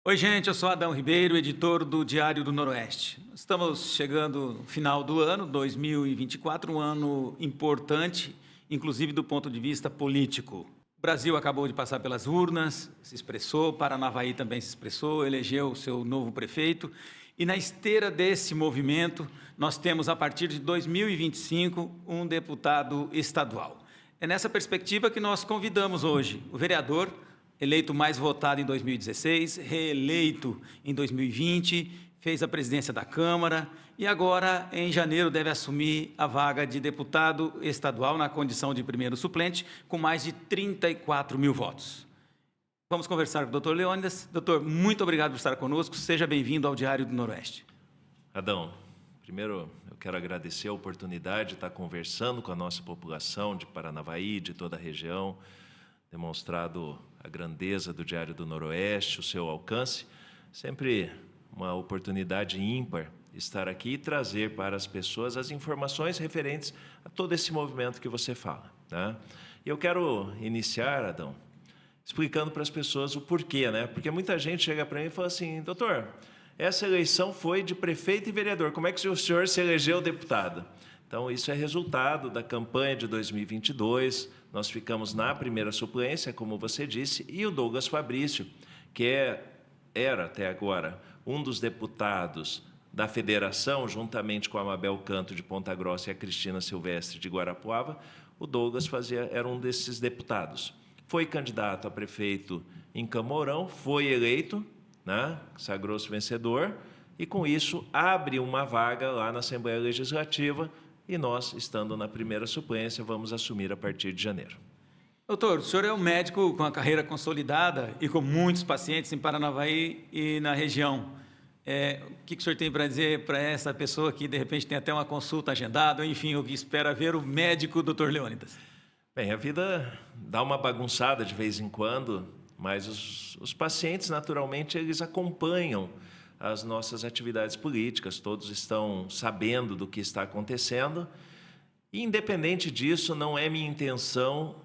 Oi, gente, eu sou Adão Ribeiro, editor do Diário do Noroeste. Estamos chegando no final do ano, 2024, um ano importante, inclusive do ponto de vista político. O Brasil acabou de passar pelas urnas, se expressou, Paranavaí também se expressou, elegeu o seu novo prefeito, e na esteira desse movimento, nós temos, a partir de 2025, um deputado estadual. É nessa perspectiva que nós convidamos hoje o vereador, eleito mais votado em 2016, reeleito em 2020, fez a presidência da Câmara e agora, em janeiro, deve assumir a vaga de deputado estadual na condição de primeiro suplente, com mais de 34 mil votos. Vamos conversar com o doutor Leônidas. Doutor, muito obrigado por estar conosco. Seja bem-vindo ao Diário do Noroeste. Adão, primeiro eu quero agradecer a oportunidade de estar conversando com a nossa população de Paranavaí, de toda a região, demonstrado a grandeza do Diário do Noroeste, o seu alcance. Sempre uma oportunidade ímpar estar aqui e trazer para as pessoas as informações referentes a todo esse movimento que você fala, né? E eu quero iniciar, Adão, explicando para as pessoas o porquê, né? Porque muita gente chega para mim e fala assim: doutor, essa eleição foi de prefeito e vereador, como é que o senhor se elegeu deputado? Então, isso é resultado da campanha de 2022, nós ficamos na primeira suplência, como você disse, e o Douglas Fabrício, que era até agora um dos deputados da federação, juntamente com a Mabel Canto de Ponta Grossa e a Cristina Silvestre de Guarapuava, o Douglas era um desses deputados. Foi candidato a prefeito em Camorão, foi eleito, né, sagrou-se vencedor, e com isso abre uma vaga lá na Assembleia Legislativa, e nós, estando na primeira suplência, vamos assumir a partir de janeiro. Doutor, o senhor é um médico com a carreira consolidada e com muitos pacientes em Paranavaí e na região. O que o senhor tem para dizer para essa pessoa que, de repente, tem até uma consulta agendada, ou, enfim, o que espera ver o médico doutor Leônidas? Bem, a vida dá uma bagunçada de vez em quando, mas os pacientes, naturalmente, eles acompanham as nossas atividades políticas, todos estão sabendo do que está acontecendo, e, independente disso, não é minha intenção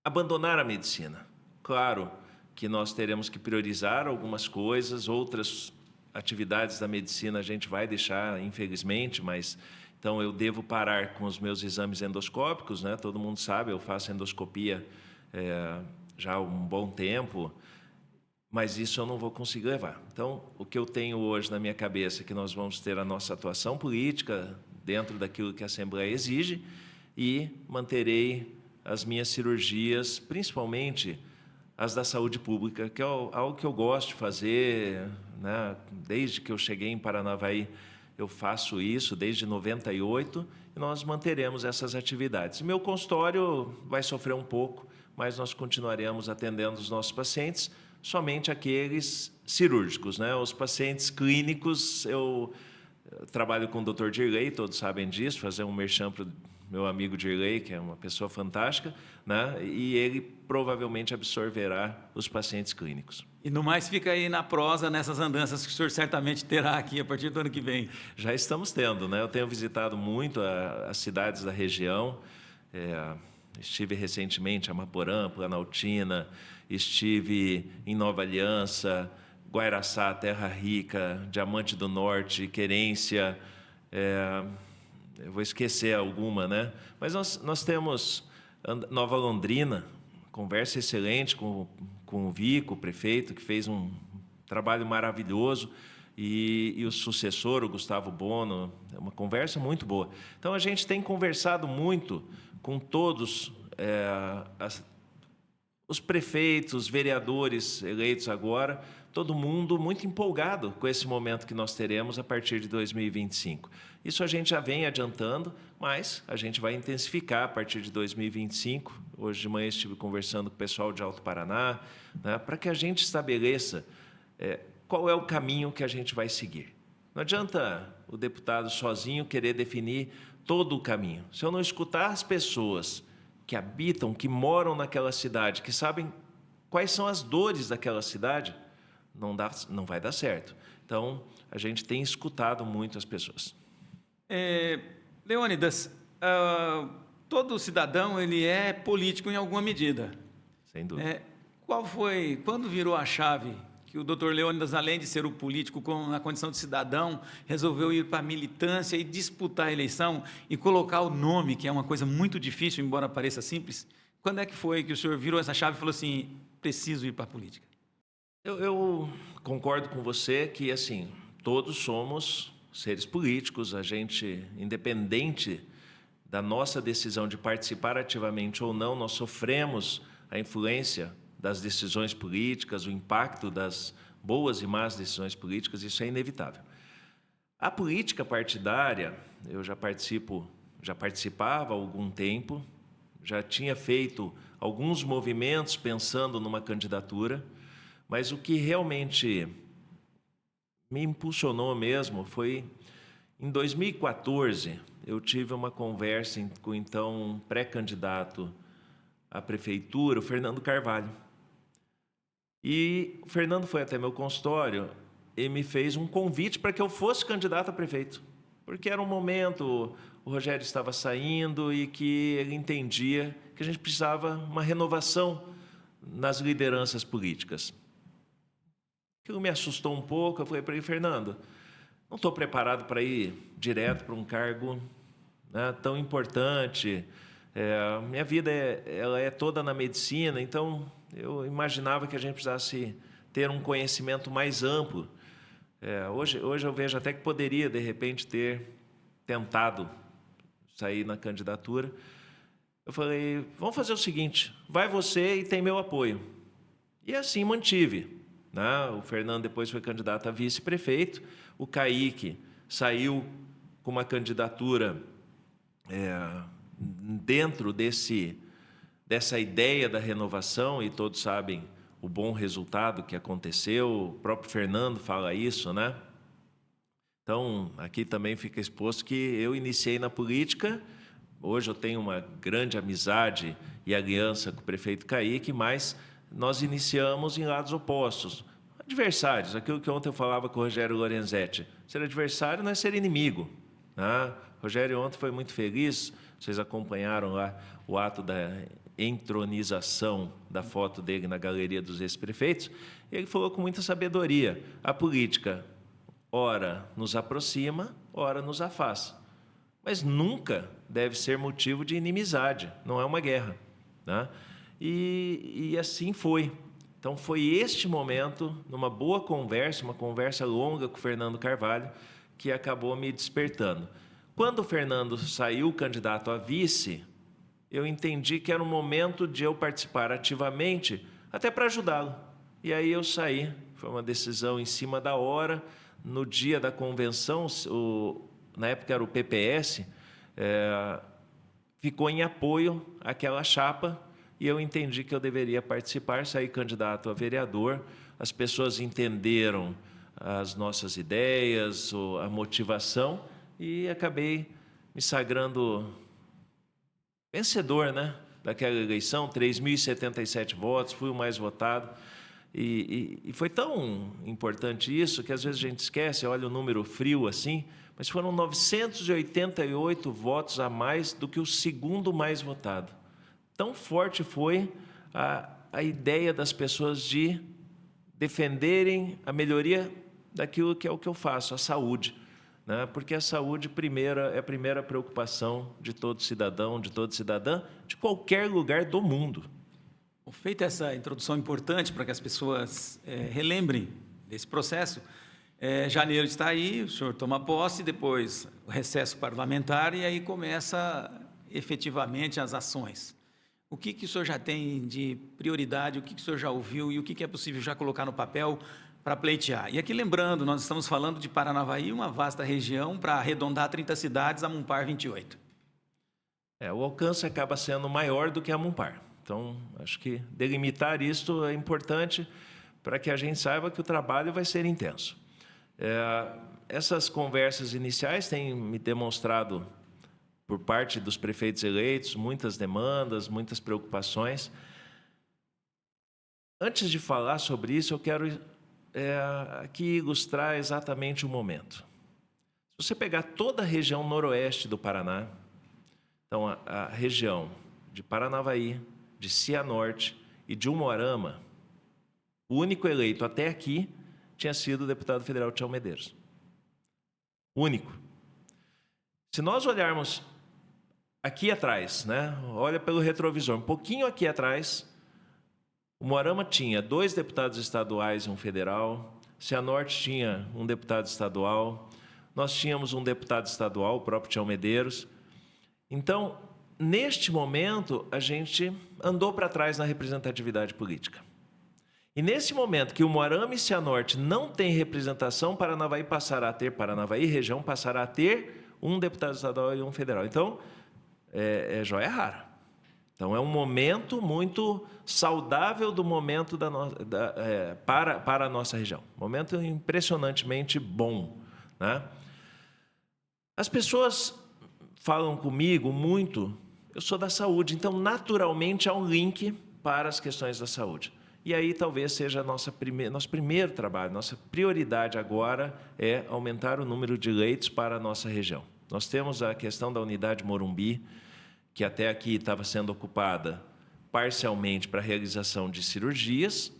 abandonar a medicina. Claro que nós teremos que priorizar algumas coisas, outras atividades da medicina a gente vai deixar, infelizmente, mas então eu devo parar com os meus exames endoscópicos, né? Todo mundo sabe, eu faço endoscopia já há um bom tempo, mas isso eu não vou conseguir levar. Então, o que eu tenho hoje na minha cabeça é que nós vamos ter a nossa atuação política dentro daquilo que a Assembleia exige e manterei as minhas cirurgias, principalmente as da saúde pública, que é algo que eu gosto de fazer, né? Desde que eu cheguei em Paranavaí, eu faço isso desde 98 e nós manteremos essas atividades. Meu consultório vai sofrer um pouco, mas nós continuaremos atendendo os nossos pacientes, somente aqueles cirúrgicos, né? Os pacientes clínicos, eu trabalho com o Dr. Dirley, todos sabem disso, fazer um merchan para o meu amigo Dirley, que é uma pessoa fantástica, né? E ele provavelmente absorverá os pacientes clínicos. E no mais, fica aí na prosa, nessas andanças que o senhor certamente terá aqui a partir do ano que vem. Já estamos tendo, né? Eu tenho visitado muito as cidades da região, estive recentemente em Amaporã, Planaltina, estive em Nova Aliança, Guairaçá, Terra Rica, Diamante do Norte, Querência, eu vou esquecer alguma, né? Mas nós temos Nova Londrina, conversa excelente com o Vico, o prefeito, que fez um trabalho maravilhoso, e o sucessor, o Gustavo Bono, é uma conversa muito boa. Então, a gente tem conversado muito com todos os prefeitos, vereadores eleitos agora, todo mundo muito empolgado com esse momento que nós teremos a partir de 2025. Isso a gente já vem adiantando, mas a gente vai intensificar a partir de 2025. Hoje de manhã estive conversando com o pessoal de Alto Paraná, né, para que a gente estabeleça qual é o caminho que a gente vai seguir. Não adianta o deputado sozinho querer definir todo o caminho. Se eu não escutar as pessoas que habitam, que moram naquela cidade, que sabem quais são as dores daquela cidade, não vai dar certo. Então, a gente tem escutado muito as pessoas. Leônidas, todo cidadão ele é político em alguma medida. Sem dúvida. Quando virou a chave que o Dr. Leônidas, além de ser o político na condição de cidadão, resolveu ir para a militância e disputar a eleição e colocar o nome, que é uma coisa muito difícil, embora pareça simples. Quando é que foi que o senhor virou essa chave e falou assim, preciso ir para a política? Eu concordo com você que, assim, todos somos seres políticos, a gente, independente da nossa decisão de participar ativamente ou não, nós sofremos a influência das decisões políticas, o impacto das boas e más decisões políticas, isso é inevitável. A política partidária, eu já participava há algum tempo, já tinha feito alguns movimentos pensando numa candidatura, mas o que realmente me impulsionou mesmo foi, em 2014, eu tive uma conversa com então um pré-candidato à prefeitura, o Fernando Carvalho. E o Fernando foi até meu consultório e me fez um convite para que eu fosse candidato a prefeito, porque era um momento, o Rogério estava saindo e que ele entendia que a gente precisava uma renovação nas lideranças políticas. Aquilo me assustou um pouco, eu falei para ele, Fernando, não estou preparado para ir direto para um cargo, né, tão importante. Minha vida ela é toda na medicina, então eu imaginava que a gente precisasse ter um conhecimento mais amplo. Hoje eu vejo até que poderia, de repente, ter tentado sair na candidatura. Eu falei, vamos fazer o seguinte, vai você e tem meu apoio. E assim mantive, né? O Fernando depois foi candidato a vice-prefeito, o Kaique saiu com uma candidatura dentro dessa ideia da renovação, e todos sabem o bom resultado que aconteceu, o próprio Fernando fala isso, né? Então, aqui também fica exposto que eu iniciei na política, hoje eu tenho uma grande amizade e aliança com o prefeito Kaique, mas nós iniciamos em lados opostos, adversários, aquilo que ontem eu falava com o Rogério Lorenzetti, ser adversário não é ser inimigo, né? O Rogério ontem foi muito feliz, vocês acompanharam lá o ato da entronização da foto dele na galeria dos ex-prefeitos, ele falou com muita sabedoria, a política ora nos aproxima, ora nos afasta, mas nunca deve ser motivo de inimizade, não é uma guerra, né? E assim foi. Então foi este momento, numa boa conversa, uma conversa longa com o Fernando Carvalho, que acabou me despertando. Quando o Fernando saiu candidato a vice, eu entendi que era um momento de eu participar ativamente, até para ajudá-lo. E aí eu saí, foi uma decisão em cima da hora. No dia da convenção, na época era o PPS, ficou em apoio àquela chapa, e eu entendi que eu deveria participar, saí candidato a vereador. As pessoas entenderam as nossas ideias, a motivação, e acabei me sagrando vencedor, né, daquela eleição, 3.077 votos, fui o mais votado. E foi tão importante isso que às vezes a gente esquece, olha o número frio assim, mas foram 988 votos a mais do que o segundo mais votado. Tão forte foi a ideia das pessoas de defenderem a melhoria daquilo que é o que eu faço, a saúde, né? Porque a saúde é a primeira preocupação de todo cidadão, de toda cidadã, de qualquer lugar do mundo. Feita essa introdução importante para que as pessoas relembrem desse processo, janeiro está aí, o senhor toma posse, depois o recesso parlamentar, e aí começa efetivamente as ações. O que o senhor já tem de prioridade, o que o senhor já ouviu e o que é possível já colocar no papel para pleitear? E aqui lembrando, nós estamos falando de Paranavaí, uma vasta região, para arredondar 30 cidades, a Mumpar 28. O alcance acaba sendo maior do que a Mumpar. Então, acho que delimitar isso é importante para que a gente saiba que o trabalho vai ser intenso. Essas conversas iniciais têm me demonstrado, por parte dos prefeitos eleitos, muitas demandas, muitas preocupações. Antes de falar sobre isso, eu quero aqui ilustrar exatamente o momento. Se você pegar toda a região noroeste do Paraná, então a região de Paranavaí, de Cianorte e de Umuarama, O único eleito até aqui tinha sido o deputado federal Tião Medeiros. Único. Se nós olharmos aqui atrás, né? Olha pelo retrovisor, um pouquinho aqui atrás, o Moarama tinha 2 deputados estaduais e um federal, Cianorte tinha um deputado estadual, nós tínhamos um deputado estadual, o próprio Tião Medeiros. Então, neste momento, a gente andou para trás na representatividade política. E nesse momento que o Moarama e Cianorte não têm representação, Paranavaí região passará a ter um deputado estadual e um federal. Então, é joia rara. Então, é um momento muito saudável do momento para a nossa região. Momento impressionantemente bom, né? As pessoas falam comigo muito, eu sou da saúde, então, naturalmente, há um link para as questões da saúde. E aí, talvez seja nosso primeiro trabalho, nossa prioridade agora é aumentar o número de leitos para a nossa região. Nós temos a questão da unidade Morumbi, que até aqui estava sendo ocupada parcialmente para a realização de cirurgias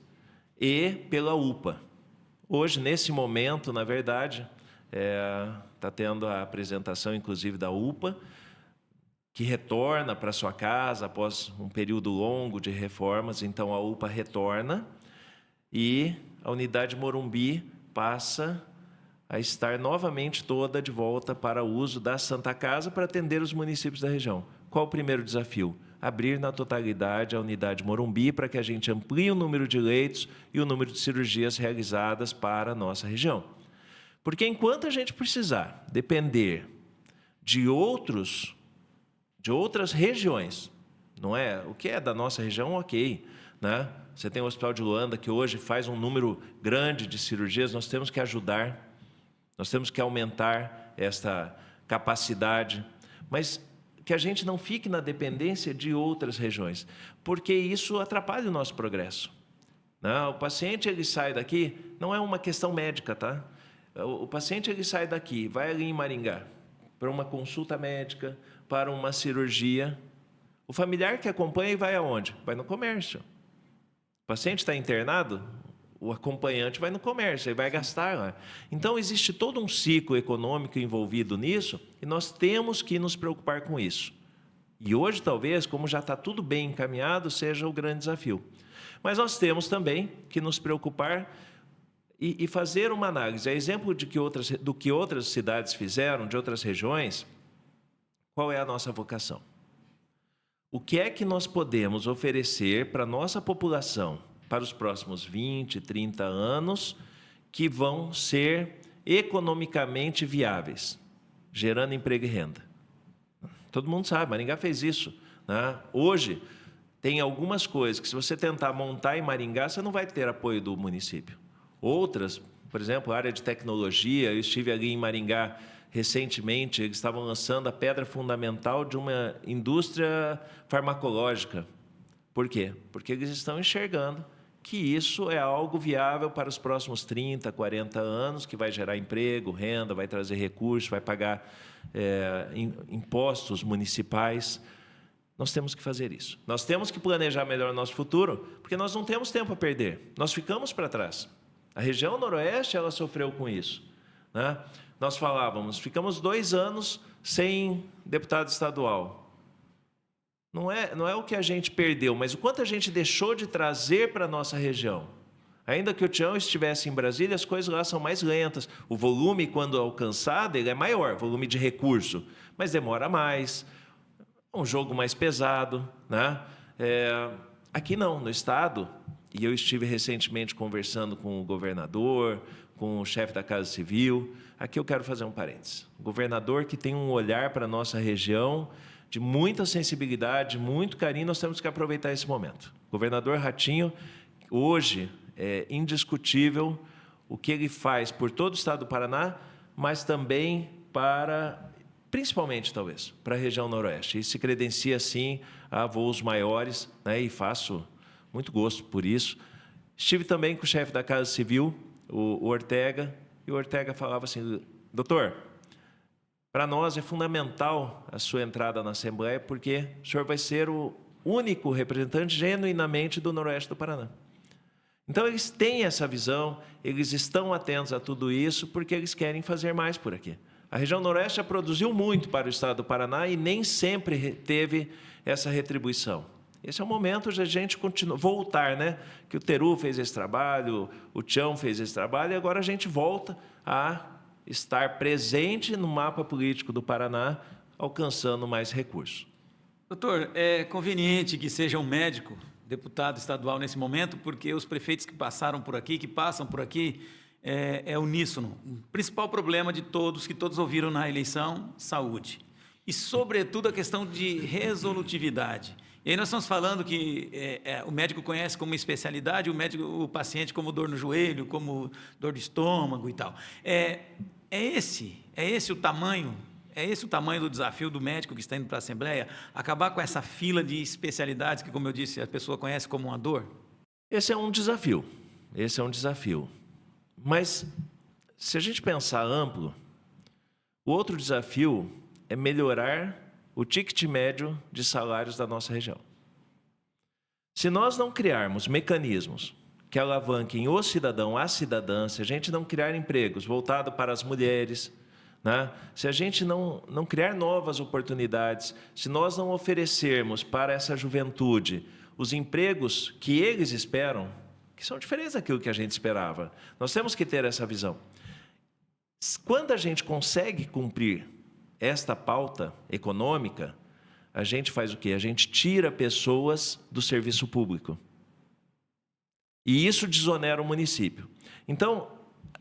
e pela UPA. Hoje, nesse momento, na verdade, está tendo a apresentação, inclusive, da UPA, que retorna para sua casa após um período longo de reformas. Então, a UPA retorna e a unidade Morumbi passa a estar novamente toda de volta para o uso da Santa Casa para atender os municípios da região. Qual o primeiro desafio? Abrir na totalidade a unidade Morumbi para que a gente amplie o número de leitos e o número de cirurgias realizadas para a nossa região. Porque enquanto a gente precisar depender de outras regiões, não é? O que é da nossa região, ok, né? Você tem o Hospital de Luanda, que hoje faz um número grande de cirurgias, nós temos que ajudar, nós temos que aumentar esta capacidade, mas que a gente não fique na dependência de outras regiões, porque isso atrapalha o nosso progresso. Não, o paciente ele sai daqui, não é uma questão médica, tá? O paciente ele sai daqui, vai ali em Maringá, para uma consulta médica, para uma cirurgia. O familiar que acompanha vai aonde? Vai no comércio. O paciente está internado, o acompanhante vai no comércio, ele vai gastar lá. Então, existe todo um ciclo econômico envolvido nisso e nós temos que nos preocupar com isso. E hoje, talvez, como já está tudo bem encaminhado, seja o grande desafio. Mas nós temos também que nos preocupar e fazer uma análise. A exemplo do que outras cidades fizeram, de outras regiões, qual é a nossa vocação? O que é que nós podemos oferecer para a nossa população para os próximos 20, 30 anos que vão ser economicamente viáveis, gerando emprego e renda? Todo mundo sabe, Maringá fez isso, né? Hoje, tem algumas coisas que, se você tentar montar em Maringá, você não vai ter apoio do município. Outras, por exemplo, a área de tecnologia, eu estive ali em Maringá recentemente, eles estavam lançando a pedra fundamental de uma indústria farmacológica. Por quê? Porque eles estão enxergando que isso é algo viável para os próximos 30, 40 anos, que vai gerar emprego, renda, vai trazer recursos, vai pagar impostos municipais. Nós temos que fazer isso. Nós temos que planejar melhor o nosso futuro, porque nós não temos tempo a perder. Nós ficamos para trás. A região noroeste, ela sofreu com isso, né? Nós falávamos, ficamos 2 anos sem deputado estadual. Não é o que a gente perdeu, mas o quanto a gente deixou de trazer para a nossa região. Ainda que o Tião estivesse em Brasília, as coisas lá são mais lentas. O volume, quando alcançado, ele é maior, volume de recurso, mas demora mais, um jogo mais pesado, né? Aqui não, no Estado, e eu estive recentemente conversando com o governador, com o chefe da Casa Civil. Aqui eu quero fazer um parênteses. O governador que tem um olhar para a nossa região de muita sensibilidade, muito carinho, nós temos que aproveitar esse momento. O governador Ratinho, hoje, é indiscutível o que ele faz por todo o estado do Paraná, mas também principalmente, talvez, para a região noroeste. E se credencia, sim, a voos maiores, né, e faço muito gosto por isso. Estive também com o chefe da Casa Civil, o Ortega, e o Ortega falava assim, doutor, para nós é fundamental a sua entrada na Assembleia, porque o senhor vai ser o único representante genuinamente do noroeste do Paraná. Então, eles têm essa visão, eles estão atentos a tudo isso, porque eles querem fazer mais por aqui. A região Noroeste já produziu muito para o estado do Paraná e nem sempre teve essa retribuição. Esse é o momento de a gente voltar, né? Que o Teru fez esse trabalho, o Tião fez esse trabalho, e agora a gente volta a estar presente no mapa político do Paraná, alcançando mais recursos. Doutor, é conveniente que seja um médico, deputado estadual nesse momento, porque os prefeitos que passaram por aqui, que passam por aqui, é uníssono. O principal problema de todos, que todos ouviram na eleição, saúde. E, sobretudo, a questão de resolutividade. E aí nós estamos falando que o médico conhece como especialidade, o paciente como dor no joelho, como dor de estômago e tal. É esse o tamanho do desafio do médico que está indo para a Assembleia? Acabar com essa fila de especialidades que, como eu disse, a pessoa conhece como uma dor? Esse é um desafio. Mas, se a gente pensar amplo, o outro desafio é melhorar o ticket médio de salários da nossa região. Se nós não criarmos mecanismos que alavanquem o cidadão, a cidadã, se a gente não criar empregos voltados para as mulheres, né? Se a gente não criar novas oportunidades, se nós não oferecermos para essa juventude os empregos que eles esperam, que são diferentes daquilo que a gente esperava, nós temos que ter essa visão. Quando a gente consegue cumprir esta pauta econômica, a gente faz o quê? A gente tira pessoas do serviço público. E isso desonera o município. Então,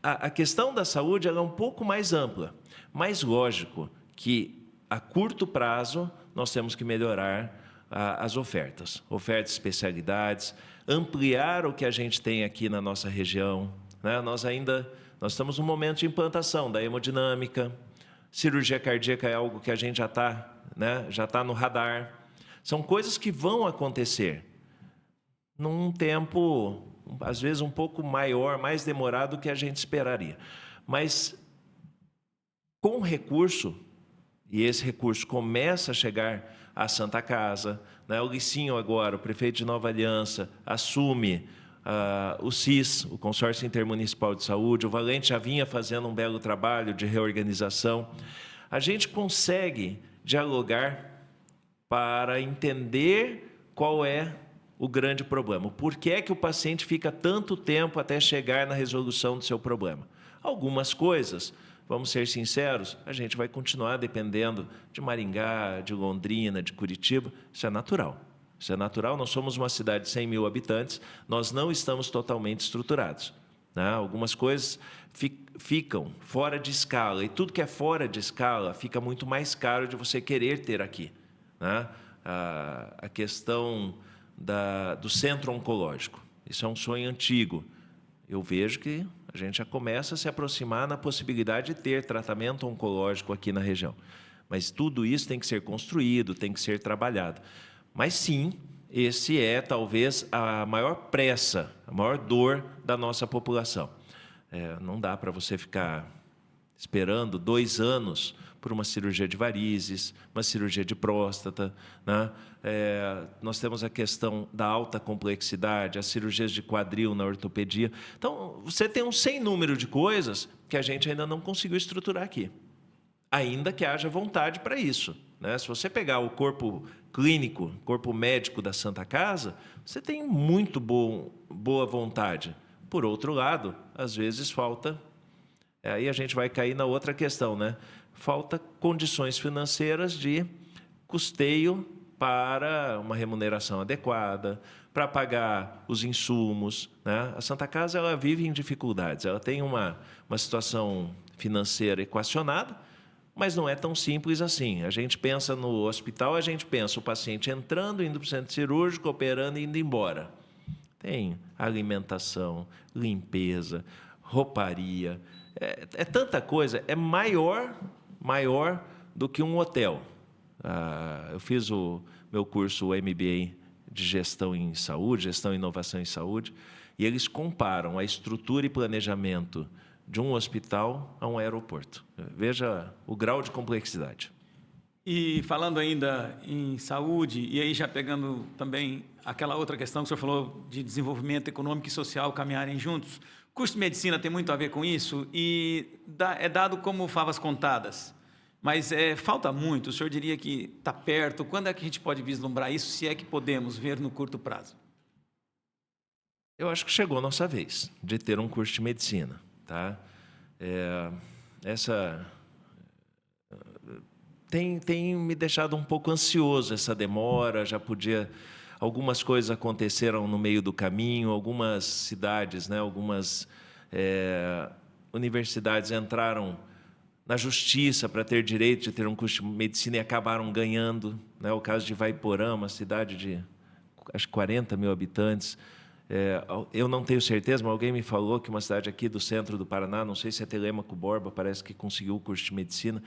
a questão da saúde ela é um pouco mais ampla, mas lógico que a curto prazo nós temos que melhorar as ofertas de especialidades, ampliar o que a gente tem aqui na nossa região, né? Nós estamos num momento de implantação da hemodinâmica, cirurgia cardíaca é algo que a gente já está no radar. São coisas que vão acontecer num tempo, às vezes, um pouco maior, mais demorado do que a gente esperaria. Mas, com recurso, e esse recurso começa a chegar à Santa Casa, né? O Licinho agora, o prefeito de Nova Aliança, assume o CIS, o Consórcio Intermunicipal de Saúde, o Valente já vinha fazendo um belo trabalho de reorganização. A gente consegue dialogar para entender qual é o grande problema. Por que é que o paciente fica tanto tempo até chegar na resolução do seu problema? Algumas coisas, vamos ser sinceros, a gente vai continuar dependendo de Maringá, de Londrina, de Curitiba, isso é natural. Isso é natural, nós somos uma cidade de 100 mil habitantes, nós não estamos totalmente estruturados, né? Algumas coisas ficam fora de escala, e tudo que é fora de escala fica muito mais caro de você querer ter aqui, né? A questão do centro oncológico, isso é um sonho antigo. Eu vejo que a gente já começa a se aproximar na possibilidade de ter tratamento oncológico aqui na região. Mas tudo isso tem que ser construído, tem que ser trabalhado. Mas sim, esse é talvez a maior pressa, a maior dor da nossa população. Não dá para você ficar esperando 2 anos por uma cirurgia de varizes, uma cirurgia de próstata, né? Nós temos a questão da alta complexidade, as cirurgias de quadril na ortopedia. Então, você tem um sem número de coisas que a gente ainda não conseguiu estruturar aqui, ainda que haja vontade para isso, né? Se você pegar o corpo clínico, corpo médico da Santa Casa, você tem muito boa vontade. Por outro lado, às vezes falta, aí a gente vai cair na outra questão, né? Falta condições financeiras de custeio para uma remuneração adequada, para pagar os insumos, né? A Santa Casa ela vive em dificuldades, ela tem uma situação financeira equacionada, mas não é tão simples assim. A gente pensa no hospital, a gente pensa o paciente entrando, indo para o centro cirúrgico, operando e indo embora. Tem alimentação, limpeza, rouparia, é tanta coisa, é maior do que um hotel. Eu fiz o meu curso, o MBA de Gestão em Saúde, Gestão e Inovação em Saúde, e eles comparam a estrutura e planejamento de um hospital a um aeroporto. Veja o grau de complexidade. E falando ainda em saúde, e aí já pegando também aquela outra questão que o senhor falou de desenvolvimento econômico e social caminharem juntos, o curso de medicina tem muito a ver com isso e é dado como favas contadas, mas falta muito, o senhor diria que está perto, quando é que a gente pode vislumbrar isso, se é que podemos ver no curto prazo? Eu acho que chegou a nossa vez de ter um curso de medicina, tá? Tem me deixado um pouco ansioso essa demora, algumas coisas aconteceram no meio do caminho, algumas cidades, né, algumas universidades entraram na justiça para ter direito de ter um curso de medicina e acabaram ganhando, né? O caso de Ivaiporã, uma cidade de acho que 40 mil habitantes, eu não tenho certeza, mas alguém me falou que uma cidade aqui do centro do Paraná, não sei se é Telêmaco Borba, parece que conseguiu o curso de medicina,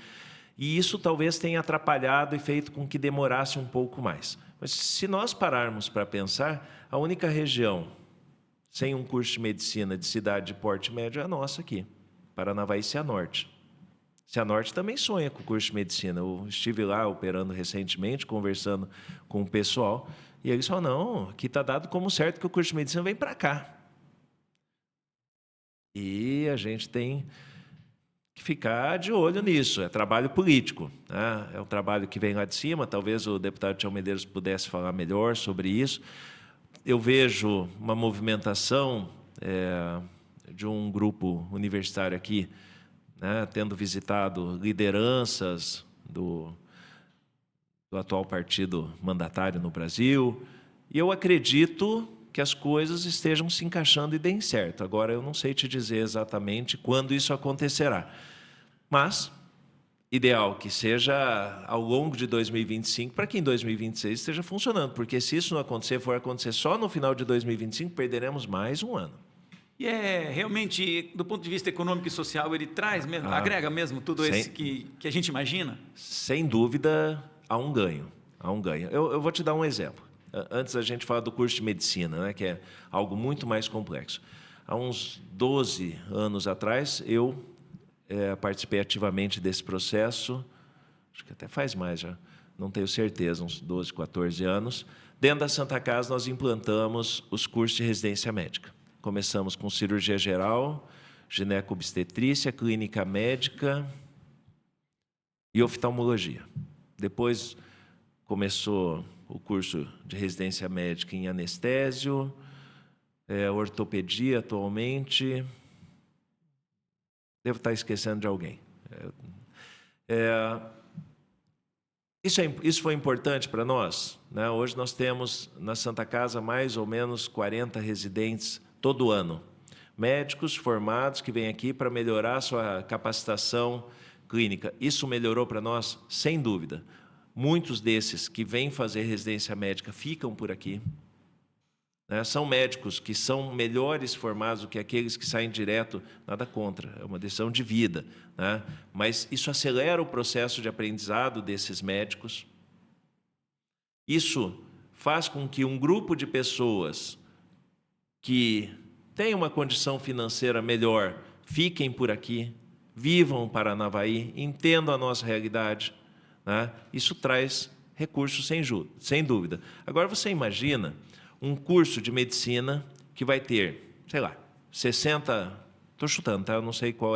e isso talvez tenha atrapalhado e feito com que demorasse um pouco mais. Mas se nós pararmos para pensar, a única região sem um curso de medicina de cidade de porte médio é a nossa aqui, Paranavaí e Cianorte. Cianorte também sonha com o curso de medicina. Eu estive lá operando recentemente, conversando com o pessoal, e eles falam, não, aqui está dado como certo que o curso de medicina vem para cá. E a gente tem que ficar de olho nisso, é trabalho político, né? É um trabalho que vem lá de cima, talvez o deputado Tião Medeiros pudesse falar melhor sobre isso. Eu vejo uma movimentação de um grupo universitário aqui, né, tendo visitado lideranças do atual partido mandatário no Brasil, e eu acredito que as coisas estejam se encaixando e deem certo. Agora, eu não sei te dizer exatamente quando isso acontecerá, mas ideal que seja ao longo de 2025, para que em 2026 esteja funcionando, porque se isso não acontecer, for acontecer só no final de 2025, perderemos mais um ano. E realmente, do ponto de vista econômico e social, ele traz mesmo, agrega mesmo tudo isso que a gente imagina? Sem dúvida, há um ganho. Eu vou te dar um exemplo. Antes a gente falar do curso de medicina, né, que é algo muito mais complexo. Há uns 12 anos atrás, eu participei ativamente desse processo, acho que até faz mais já, não tenho certeza, uns 12, 14 anos. Dentro da Santa Casa, nós implantamos os cursos de residência médica. Começamos com cirurgia geral, gineco-obstetrícia, clínica médica e oftalmologia. Depois começou o curso de residência médica em anestésio, ortopedia atualmente. Devo estar esquecendo de alguém. Isso foi importante para nós, né? Hoje nós temos na Santa Casa mais ou menos 40 residentes todo ano. Médicos formados que vêm aqui para melhorar a sua capacitação clínica. Isso melhorou para nós? Sem dúvida. Muitos desses que vêm fazer residência médica ficam por aqui, né? São médicos que são melhores formados do que aqueles que saem direto, nada contra, é uma decisão de vida, né? Mas isso acelera o processo de aprendizado desses médicos. Isso faz com que um grupo de pessoas que têm uma condição financeira melhor fiquem por aqui, vivam Paranavaí, entendam a nossa realidade, né? Isso traz recursos sem dúvida. Agora você imagina um curso de medicina que vai ter, sei lá, 60, estou chutando, tá? Eu não sei qual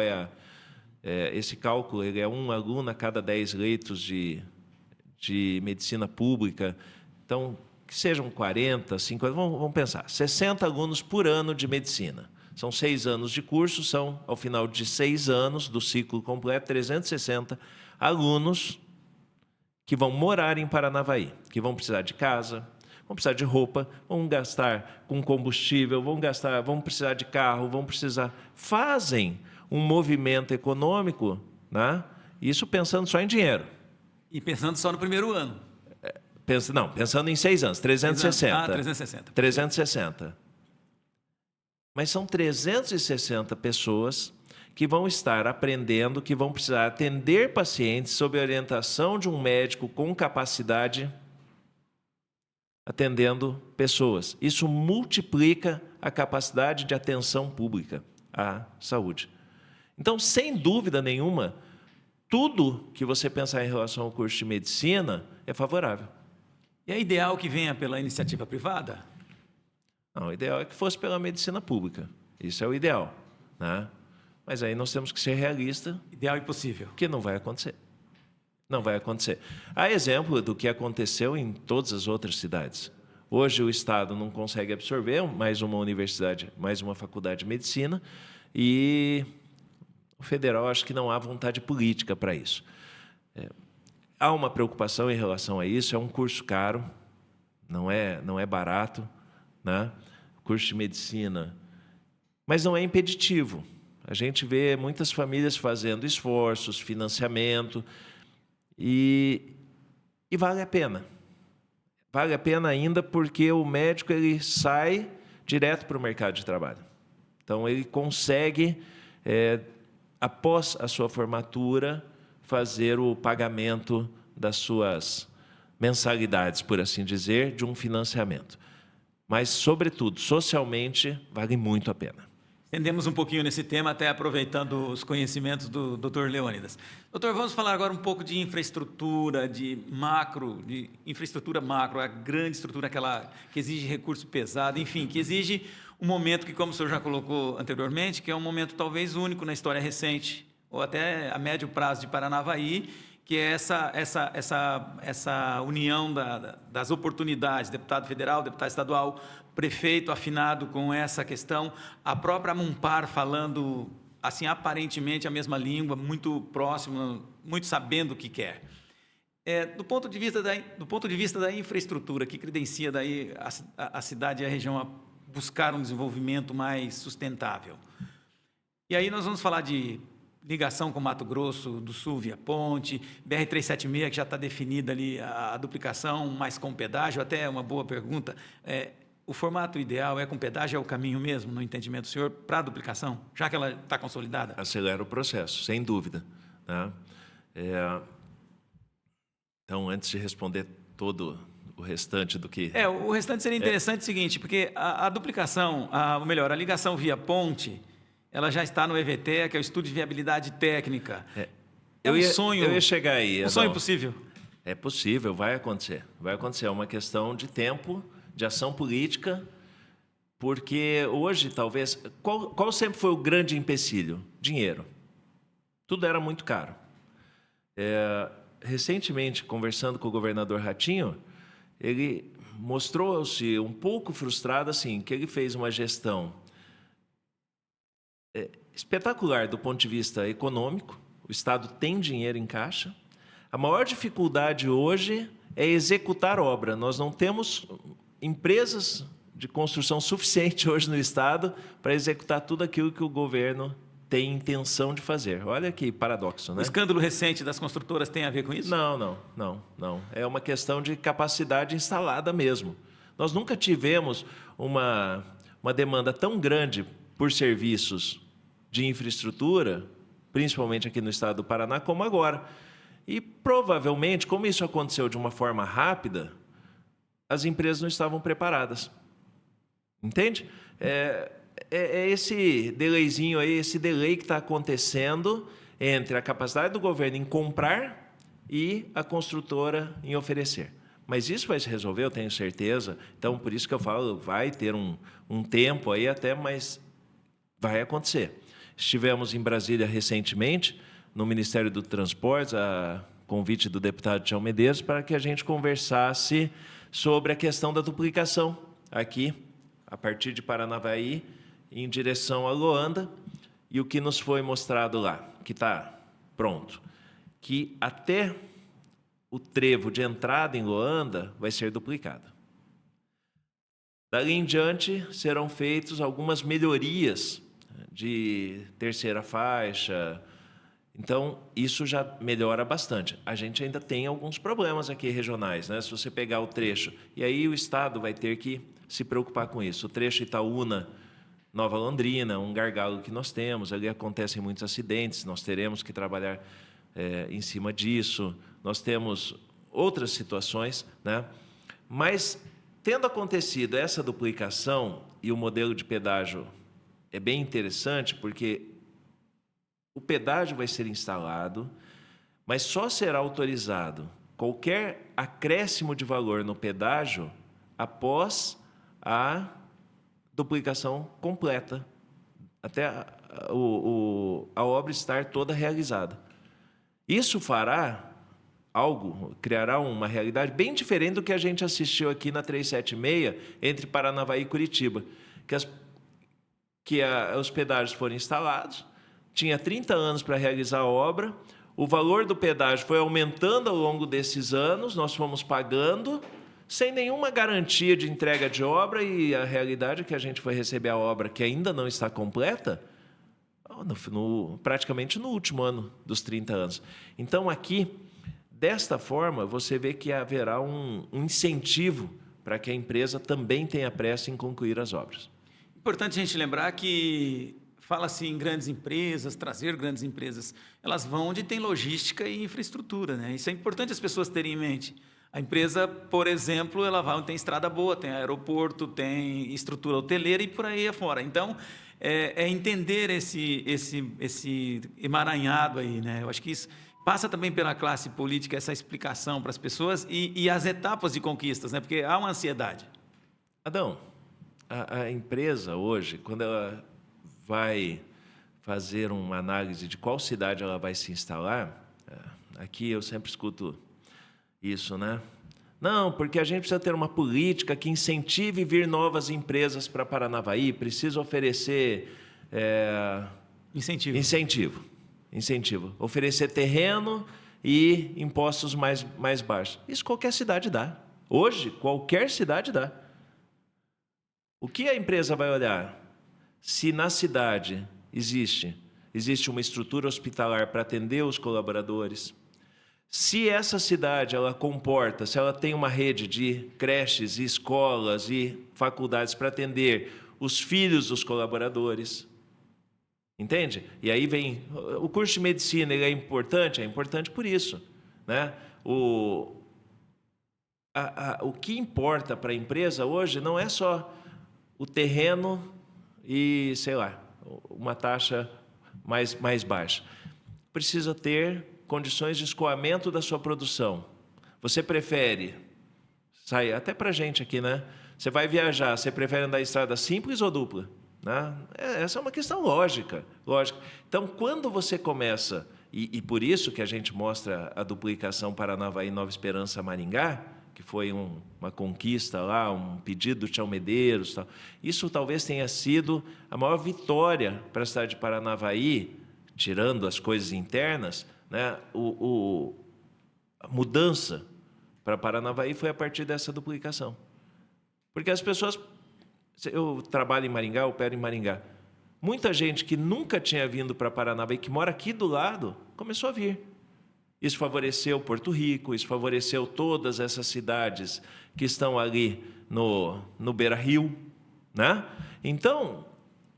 esse cálculo, ele é um aluno a cada 10 leitos de medicina pública, então que sejam 40, 50, vamos pensar, 60 alunos por ano de medicina. São 6 anos de curso, são, ao final de 6 anos do ciclo completo, 360 alunos que vão morar em Paranavaí, que vão precisar de casa, vão precisar de roupa, vão gastar com combustível, vão precisar de carro, fazem um movimento econômico, né? Isso pensando só em dinheiro. E pensando só no primeiro ano. Pensando em 6 anos, 360. 360. 360. Mas são 360 pessoas que vão estar aprendendo, que vão precisar atender pacientes sob a orientação de um médico com capacidade, atendendo pessoas. Isso multiplica a capacidade de atenção pública à saúde. Então, sem dúvida nenhuma, tudo que você pensar em relação ao curso de medicina é favorável. E é ideal que venha pela iniciativa privada? Não, o ideal é que fosse pela medicina pública. Isso é o ideal, né? Mas aí nós temos que ser realistas. Ideal e possível. Que não vai acontecer. Não vai acontecer. Há exemplo do que aconteceu em todas as outras cidades. Hoje o Estado não consegue absorver mais uma universidade, mais uma faculdade de medicina, e o federal acho que não há vontade política para isso. Há uma preocupação em relação a isso, é um curso caro, não é barato, né? Curso de medicina, mas não é impeditivo. A gente vê muitas famílias fazendo esforços, financiamento, e vale a pena. Vale a pena ainda porque o médico ele sai direto para o mercado de trabalho. Então, ele consegue, após a sua formatura, fazer o pagamento das suas mensalidades, por assim dizer, de um financiamento. Mas, sobretudo, socialmente, vale muito a pena. Estendemos um pouquinho nesse tema, até aproveitando os conhecimentos do Dr. Leônidas. Doutor, vamos falar agora um pouco de infraestrutura, de infraestrutura macro, a grande estrutura, aquela que exige recurso pesado, enfim, que exige um momento que, como o senhor já colocou anteriormente, que é um momento talvez único na história recente, ou até a médio prazo de Paranavaí, que é essa união das oportunidades, deputado federal, deputado estadual, prefeito afinado com essa questão, a própria Mumpar falando, assim, aparentemente a mesma língua, muito próximo, muito sabendo o que quer. Do ponto de vista da infraestrutura, que credencia daí a cidade e a região a buscar um desenvolvimento mais sustentável. E aí nós vamos falar de ligação com Mato Grosso do Sul via ponte, BR-376, que já está definida ali a duplicação, mas com pedágio, até uma boa pergunta. O formato ideal é com pedágio, é o caminho mesmo, no entendimento do senhor, para a duplicação, já que ela está consolidada? Acelera o processo, sem dúvida, né? Então, antes de responder todo o restante do que... O restante seria interessante o seguinte, porque a duplicação, ou melhor, a ligação via ponte, ela já está no EVT, que é o Estudo de Viabilidade Técnica. Sonho... Eu ia chegar aí. Um sonho possível? É possível, vai acontecer. Vai acontecer, é uma questão de tempo, de ação política, porque hoje, talvez... Qual sempre foi o grande empecilho? Dinheiro. Tudo era muito caro. Recentemente, conversando com o governador Ratinho, ele mostrou-se um pouco frustrado, assim, que ele fez uma gestão espetacular do ponto de vista econômico, o Estado tem dinheiro em caixa. A maior dificuldade hoje é executar obra. Nós não temos empresas de construção suficiente hoje no Estado para executar tudo aquilo que o governo tem intenção de fazer. Olha que paradoxo, né? O escândalo recente das construtoras tem a ver com isso? Não. É uma questão de capacidade instalada mesmo. Nós nunca tivemos uma demanda tão grande por serviços de infraestrutura, principalmente aqui no estado do Paraná, como agora. E, provavelmente, como isso aconteceu de uma forma rápida, as empresas não estavam preparadas. Entende? Esse delayzinho aí, esse delay que está acontecendo entre a capacidade do governo em comprar e a construtora em oferecer. Mas isso vai se resolver, eu tenho certeza. Então, por isso que eu falo, vai ter um tempo aí até, mas vai acontecer. Estivemos em Brasília recentemente, no Ministério do Transportes, a convite do deputado Tião Medeiros, para que a gente conversasse sobre a questão da duplicação aqui, a partir de Paranavaí, em direção a Loanda, e o que nos foi mostrado lá, que está pronto, que até o trevo de entrada em Loanda vai ser duplicado. Dali em diante, serão feitas algumas melhorias de terceira faixa. Então, isso já melhora bastante. A gente ainda tem alguns problemas aqui regionais, né? Se você pegar o trecho, e aí o Estado vai ter que se preocupar com isso. O trecho Itaúna, Nova Londrina, um gargalo que nós temos, ali acontecem muitos acidentes, nós teremos que trabalhar em cima disso. Nós temos outras situações, né? Mas, tendo acontecido essa duplicação, e o modelo de pedágio é bem interessante, porque o pedágio vai ser instalado, mas só será autorizado qualquer acréscimo de valor no pedágio após a duplicação completa, até a obra estar toda realizada. Isso criará uma realidade bem diferente do que a gente assistiu aqui na 376, entre Paranavaí e Curitiba, que os pedágios foram instalados, tinha 30 anos para realizar a obra, o valor do pedágio foi aumentando ao longo desses anos, nós fomos pagando, sem nenhuma garantia de entrega de obra, e a realidade é que a gente foi receber a obra que ainda não está completa, praticamente no último ano dos 30 anos. Então, aqui, desta forma, você vê que haverá um incentivo para que a empresa também tenha pressa em concluir as obras. Importante a gente lembrar que fala-se em grandes empresas, trazer grandes empresas. Elas vão onde tem logística e infraestrutura, né? Isso é importante as pessoas terem em mente. A empresa, por exemplo, ela vai onde tem estrada boa, tem aeroporto, tem estrutura hoteleira e por aí afora. Então, é entender esse emaranhado aí, né? Eu acho que isso passa também pela classe política, essa explicação para as pessoas e as etapas de conquistas, né? Porque há uma ansiedade. Adão, a empresa hoje, quando ela vai fazer uma análise de qual cidade ela vai se instalar, aqui eu sempre escuto isso, né? Não, porque a gente precisa ter uma política que incentive vir novas empresas para Paranavaí, precisa oferecer incentivo, oferecer terreno e impostos mais baixos. Isso qualquer cidade dá. Hoje, qualquer cidade dá. O que a empresa vai olhar? Se na cidade existe uma estrutura hospitalar para atender os colaboradores, se essa cidade se ela tem uma rede de creches, escolas e faculdades para atender os filhos dos colaboradores, entende? E aí vem o curso de medicina, ele é importante por isso, né? O que importa para a empresa hoje não é só o terreno e, sei lá, uma taxa mais baixa. Precisa ter condições de escoamento da sua produção. Você prefere sair, até para a gente aqui, né? Você vai viajar, você prefere andar em estrada simples ou dupla? Né? Essa é uma questão lógica. Então, quando você começa, e por isso que a gente mostra a duplicação Paranavaí, Nova Esperança, Maringá, que foi uma conquista lá, um pedido do Tião Medeiros, tal. Isso talvez tenha sido a maior vitória para a cidade de Paranavaí, tirando as coisas internas, né? A mudança para Paranavaí foi a partir dessa duplicação. Porque as pessoas... Eu trabalho em Maringá, eu opero em Maringá. Muita gente que nunca tinha vindo para Paranavaí, que mora aqui do lado, começou a vir. Isso favoreceu Porto Rico, isso favoreceu todas essas cidades que estão ali no Beira-Rio, né? Então,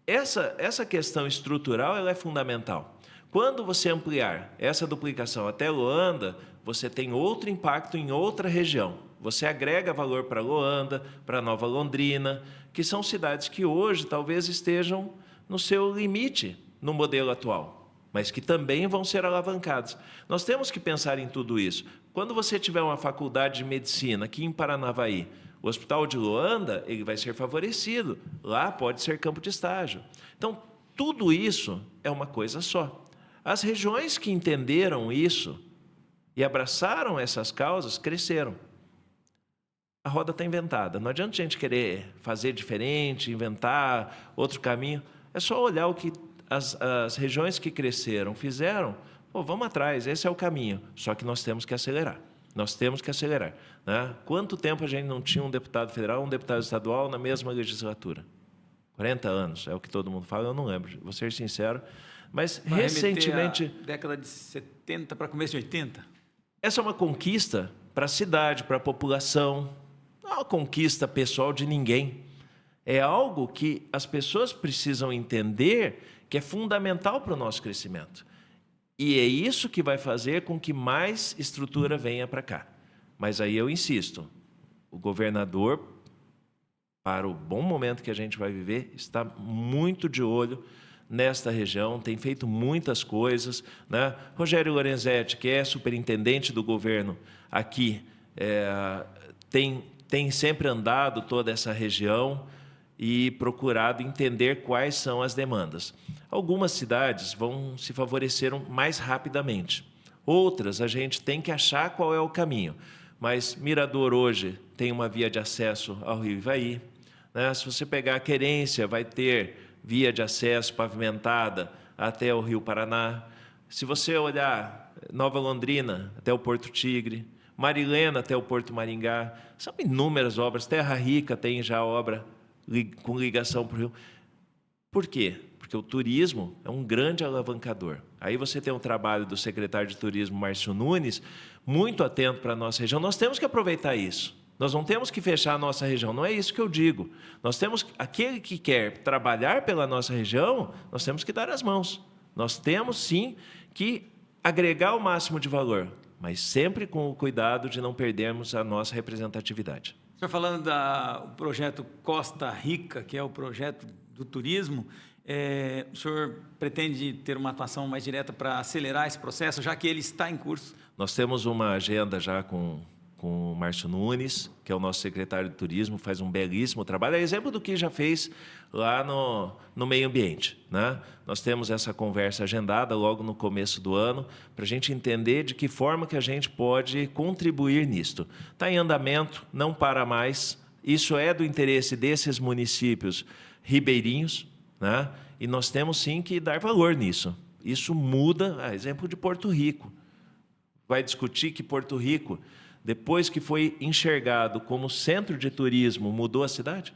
essa questão estrutural ela é fundamental. Quando você ampliar essa duplicação até Loanda, você tem outro impacto em outra região. Você agrega valor para Loanda, para Nova Londrina, que são cidades que hoje talvez estejam no seu limite no modelo atual, mas que também vão ser alavancados. Nós temos que pensar em tudo isso. Quando você tiver uma faculdade de medicina aqui em Paranavaí, o Hospital de Loanda ele vai ser favorecido. Lá pode ser campo de estágio. Então, tudo isso é uma coisa só. As regiões que entenderam isso e abraçaram essas causas, cresceram. A roda está inventada. Não adianta a gente querer fazer diferente, inventar outro caminho. É só olhar o que as regiões que cresceram fizeram. Vamos atrás, esse é o caminho. Só que nós temos que acelerar. Né? Quanto tempo a gente não tinha um deputado federal, um deputado estadual na mesma legislatura? 40 anos, é o que todo mundo fala, eu não lembro, vou ser sincero. Mas vai recentemente... década de 70 para começo de 80? Essa é uma conquista para a cidade, para a população. Não é uma conquista pessoal de ninguém. É algo que as pessoas precisam entender que é fundamental para o nosso crescimento. E é isso que vai fazer com que mais estrutura venha para cá. Mas aí eu insisto, o governador, para o bom momento que a gente vai viver, está muito de olho nesta região, tem feito muitas coisas, né? Rogério Lorenzetti, que é superintendente do governo aqui, tem sempre andado toda essa região e procurado entender quais são as demandas. Algumas cidades vão se favorecer mais rapidamente. Outras, a gente tem que achar qual é o caminho. Mas Mirador hoje tem uma via de acesso ao Rio Ivaí, né? Se você pegar a Querência, vai ter via de acesso pavimentada até o Rio Paraná. Se você olhar Nova Londrina até o Porto Tigre, Marilena até o Porto Maringá, são inúmeras obras. Terra Rica tem já obra com ligação para o Rio. Por quê? Porque o turismo é um grande alavancador. Aí você tem um trabalho do secretário de Turismo, Márcio Nunes, muito atento para a nossa região. Nós temos que aproveitar isso. Nós não temos que fechar a nossa região, não é isso que eu digo. Nós temos, aquele que quer trabalhar pela nossa região, nós temos que dar as mãos. Nós temos, sim, que agregar o máximo de valor, mas sempre com o cuidado de não perdermos a nossa representatividade. O senhor falando do projeto Costa Rica, que é o projeto do turismo, o senhor pretende ter uma atuação mais direta para acelerar esse processo, já que ele está em curso? Nós temos uma agenda já com o Márcio Nunes, que é o nosso secretário de Turismo, faz um belíssimo trabalho, é exemplo do que já fez lá no meio ambiente, né? Nós temos essa conversa agendada logo no começo do ano, para a gente entender de que forma que a gente pode contribuir nisto. Está em andamento, não para mais, isso é do interesse desses municípios ribeirinhos, né? E nós temos sim que dar valor nisso. Isso muda, exemplo de Porto Rico. Vai discutir que Porto Rico, depois que foi enxergado como centro de turismo, mudou a cidade,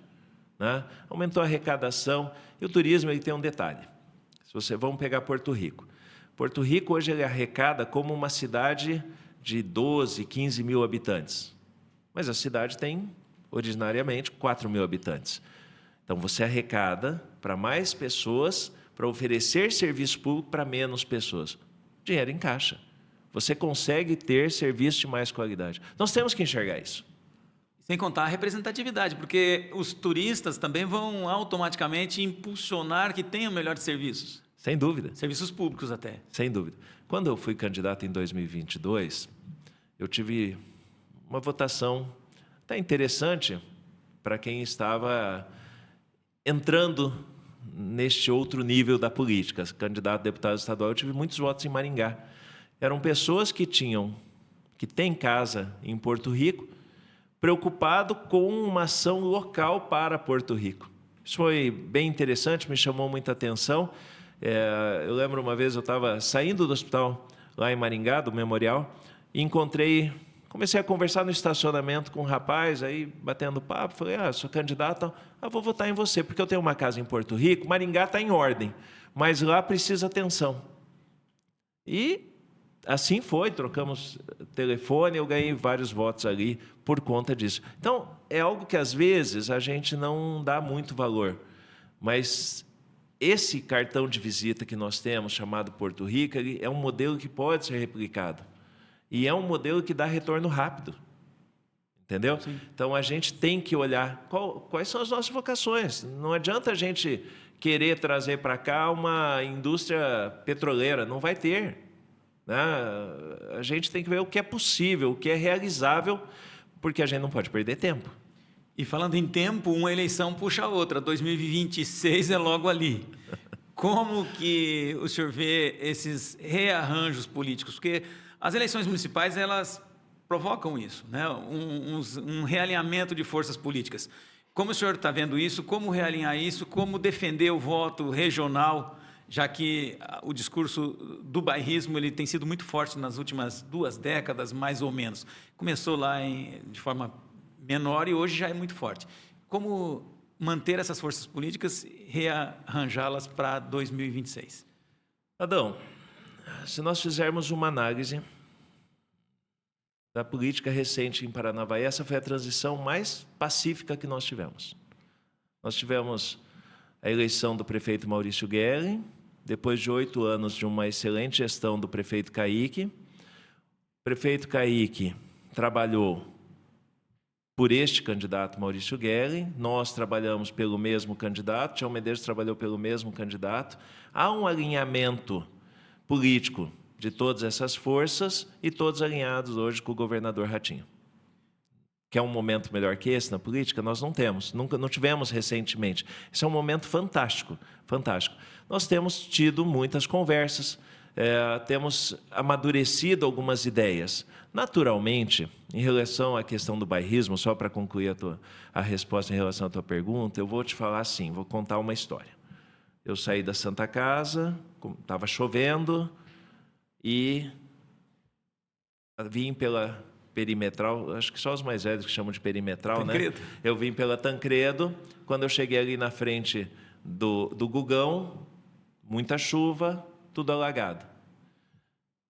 né? Aumentou a arrecadação. E o turismo ele tem um detalhe. Vamos pegar Porto Rico. Porto Rico hoje ele arrecada como uma cidade de 12, 15 mil habitantes. Mas a cidade tem, originariamente, 4 mil habitantes. Então, você arrecada para mais pessoas, para oferecer serviço público para menos pessoas. Dinheiro em caixa. Você consegue ter serviço de mais qualidade. Nós temos que enxergar isso. Sem contar a representatividade, porque os turistas também vão automaticamente impulsionar que tenham melhores serviços. Sem dúvida. Serviços públicos até. Sem dúvida. Quando eu fui candidato em 2022, eu tive uma votação até interessante para quem estava entrando neste outro nível da política. Candidato a deputado estadual, eu tive muitos votos em Maringá. Eram pessoas que têm casa em Porto Rico, preocupado com uma ação local para Porto Rico. Isso foi bem interessante, me chamou muita atenção. Eu lembro uma vez, eu estava saindo do hospital lá em Maringá, do Memorial, e comecei a conversar no estacionamento com um rapaz, aí batendo papo, falei, sou candidato, vou votar em você, porque eu tenho uma casa em Porto Rico, Maringá está em ordem, mas lá precisa atenção. E assim foi, trocamos telefone, eu ganhei vários votos ali por conta disso. Então, é algo que às vezes a gente não dá muito valor, mas esse cartão de visita que nós temos, chamado Porto Rico, ele é um modelo que pode ser replicado. E é um modelo que dá retorno rápido. Entendeu? Sim. Então, a gente tem que olhar quais são as nossas vocações. Não adianta a gente querer trazer para cá uma indústria petroleira, não vai ter. Né? A gente tem que ver o que é possível, o que é realizável, porque a gente não pode perder tempo. E falando em tempo, uma eleição puxa a outra. 2026 é logo ali. Como que o senhor vê esses rearranjos políticos? Porque as eleições municipais, elas provocam isso, né? Um realinhamento de forças políticas. Como o senhor está vendo isso? Como realinhar isso? Como defender o voto regional, já que o discurso do bairrismo ele tem sido muito forte nas últimas 2 décadas, mais ou menos. Começou lá de forma menor e hoje já é muito forte. Como manter essas forças políticas e rearranjá-las para 2026? Adão, se nós fizermos uma análise da política recente em Paranavaí, essa foi a transição mais pacífica que nós tivemos. Nós tivemos a eleição do prefeito Maurício Guerri, depois de 8 anos de uma excelente gestão do prefeito Caíque. O prefeito Caíque trabalhou por este candidato Maurício Guerri, nós trabalhamos pelo mesmo candidato, Tião Medeiros trabalhou pelo mesmo candidato. Há um alinhamento político de todas essas forças e todos alinhados hoje com o governador Ratinho. Quer um momento melhor que esse na política? Nós não temos, nunca, não tivemos recentemente. Esse é um momento fantástico, fantástico. Nós temos tido muitas conversas, temos amadurecido algumas ideias. Naturalmente, em relação à questão do bairrismo, só para concluir a resposta em relação à tua pergunta, eu vou te falar assim, vou contar uma história. Eu saí da Santa Casa, estava chovendo, e vim pela Perimetral, acho que só os mais velhos que chamam de Perimetral, Tancredo. né? Eu vim pela Tancredo, quando eu cheguei ali na frente do Gugão, muita chuva, tudo alagado.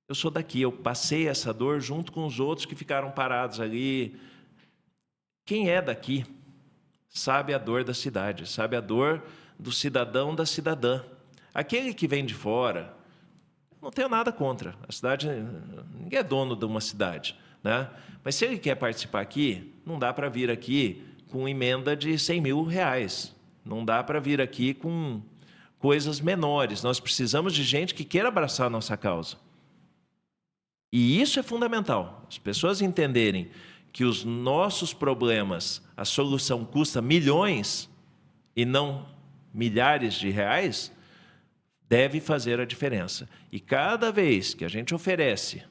Eu sou daqui, eu passei essa dor junto com os outros que ficaram parados ali. Quem é daqui sabe a dor da cidade, sabe a dor do cidadão, da cidadã. Aquele que vem de fora, não tenho nada contra. A cidade, ninguém é dono de uma cidade, né? Mas se ele quer participar aqui, não dá para vir aqui com emenda de R$100 mil. Não dá para vir aqui com coisas menores. Nós precisamos de gente que queira abraçar a nossa causa. E isso é fundamental. As pessoas entenderem que os nossos problemas, a solução custa milhões e não milhares de reais, deve fazer a diferença. E cada vez que a gente oferece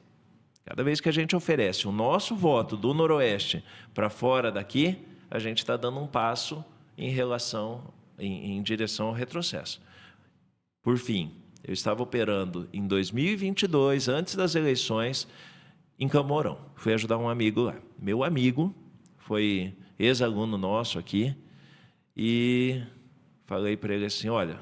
o nosso voto do Noroeste para fora daqui, a gente está dando um passo em direção ao retrocesso. Por fim, eu estava operando em 2022, antes das eleições, em Camorão. Fui ajudar um amigo lá. Meu amigo foi ex-aluno nosso aqui e falei para ele assim, olha,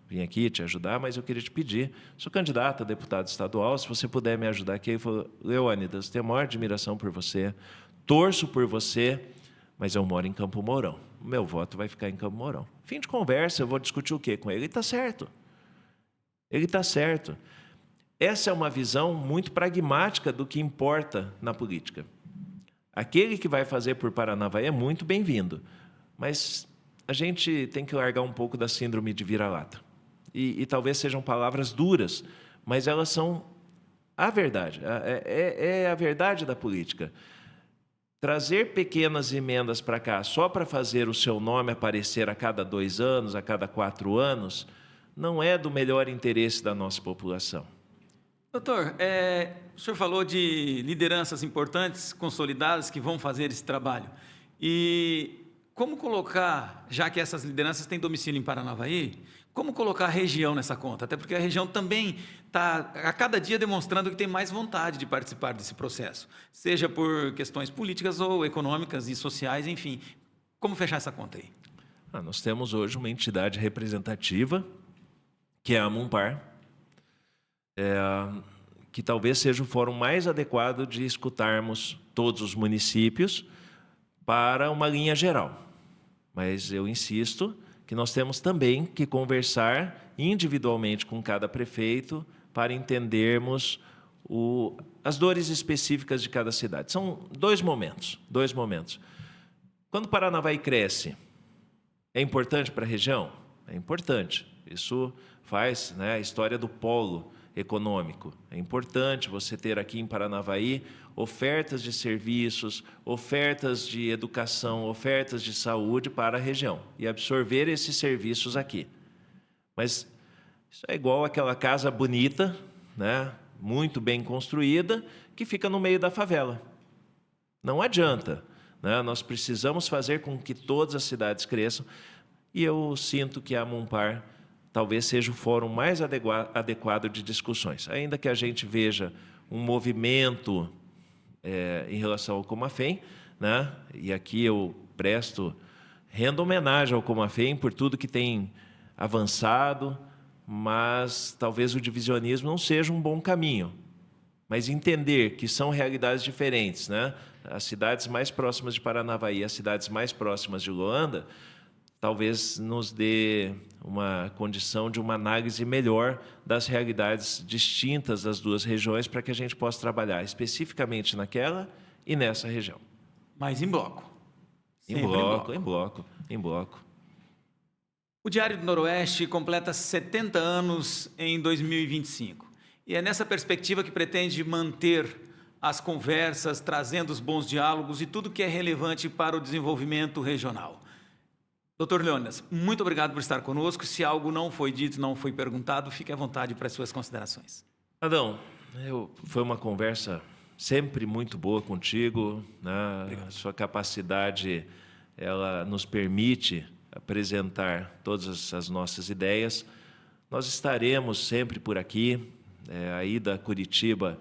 vim aqui te ajudar, mas eu queria te pedir, sou candidato a deputado estadual, se você puder me ajudar aqui. Ele falou, Leônidas, tenho a maior admiração por você, torço por você, mas eu moro em Campo Mourão. O meu voto vai ficar em Campo Mourão. Fim de conversa, eu vou discutir o quê com ele? Ele está certo. Ele está certo. Essa é uma visão muito pragmática do que importa na política. Aquele que vai fazer por Paranavaí é muito bem-vindo, mas a gente tem que largar um pouco da síndrome de vira-lata. E talvez sejam palavras duras, mas elas são a verdade. É a verdade da política. Trazer pequenas emendas para cá só para fazer o seu nome aparecer a cada 2 anos, a cada 4 anos, não é do melhor interesse da nossa população. Doutor, o senhor falou de lideranças importantes, consolidadas, que vão fazer esse trabalho. E como colocar, já que essas lideranças têm domicílio em Paranavaí, como colocar a região nessa conta? Até porque a região também está, a cada dia, demonstrando que tem mais vontade de participar desse processo, seja por questões políticas ou econômicas e sociais, enfim. Como fechar essa conta aí? Nós temos hoje uma entidade representativa, que é a Amunpar, que talvez seja o fórum mais adequado de escutarmos todos os municípios para uma linha geral. Mas eu insisto que nós temos também que conversar individualmente com cada prefeito para entendermos as dores específicas de cada cidade. São dois momentos. Quando Paranavaí cresce, é importante para a região? É importante. Isso faz, né, a história do polo econômico. É importante você ter aqui em Paranavaí ofertas de serviços, ofertas de educação, ofertas de saúde para a região e absorver esses serviços aqui. Mas isso é igual aquela casa bonita, né, muito bem construída, que fica no meio da favela. Não adianta, né? Nós precisamos fazer com que todas as cidades cresçam, e eu sinto que a Amunpar talvez seja o fórum mais adequado de discussões. Ainda que a gente veja um movimento em relação ao Comafem, né? E aqui eu rendo homenagem ao Comafem por tudo que tem avançado, mas talvez o divisionismo não seja um bom caminho. Mas entender que são realidades diferentes, né? As cidades mais próximas de Paranavaí, as cidades mais próximas de Luanda, talvez nos dê uma condição de uma análise melhor das realidades distintas das duas regiões para que a gente possa trabalhar especificamente naquela e nessa região. Mas em bloco. Em Sempre bloco. O Diário do Noroeste completa 70 anos em 2025. E é nessa perspectiva que pretende manter as conversas, trazendo os bons diálogos e tudo que é relevante para o desenvolvimento regional. Doutor Leônidas, muito obrigado por estar conosco. Se algo não foi dito, não foi perguntado, fique à vontade para as suas considerações. Adão, foi uma conversa sempre muito boa contigo, né? A sua capacidade, ela nos permite apresentar todas as nossas ideias. Nós estaremos sempre por aqui. A ida a Curitiba,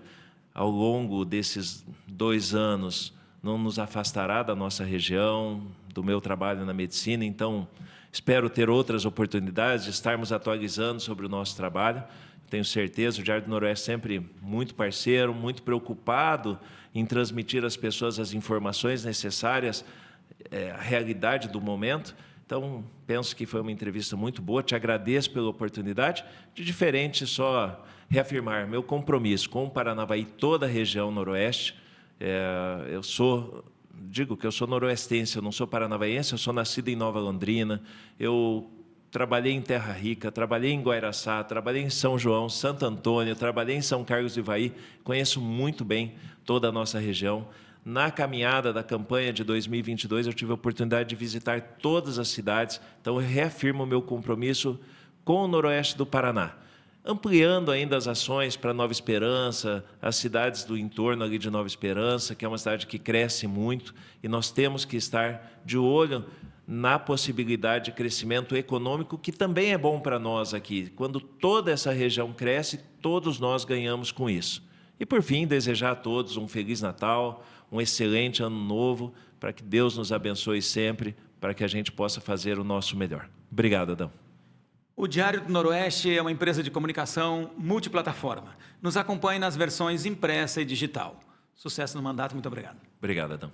ao longo desses 2 anos, não nos afastará da nossa região, do meu trabalho na medicina. Então, espero ter outras oportunidades de estarmos atualizando sobre o nosso trabalho. Tenho certeza, o Diário do Noroeste sempre muito parceiro, muito preocupado em transmitir às pessoas as informações necessárias, a realidade do momento. Então, penso que foi uma entrevista muito boa. Te agradeço pela oportunidade. De diferente, só reafirmar meu compromisso com o Paranavaí, toda a região noroeste. Digo que eu sou noroestense, eu não sou paranavaense, eu sou nascido em Nova Londrina. Eu trabalhei em Terra Rica, trabalhei em Guaraçá, trabalhei em São João, Santo Antônio, trabalhei em São Carlos do Ivaí. Conheço muito bem toda a nossa região. Na caminhada da campanha de 2022, eu tive a oportunidade de visitar todas as cidades. Então, eu reafirmo o meu compromisso com o noroeste do Paraná, ampliando ainda as ações para Nova Esperança, as cidades do entorno ali de Nova Esperança, que é uma cidade que cresce muito, e nós temos que estar de olho na possibilidade de crescimento econômico, que também é bom para nós aqui. Quando toda essa região cresce, todos nós ganhamos com isso. E, por fim, desejar a todos um Feliz Natal, um excelente Ano Novo, para que Deus nos abençoe sempre, para que a gente possa fazer o nosso melhor. Obrigado, Adão. O Diário do Noroeste é uma empresa de comunicação multiplataforma. Nos acompanhe nas versões impressa e digital. Sucesso no mandato, muito obrigado. Obrigado, Adão.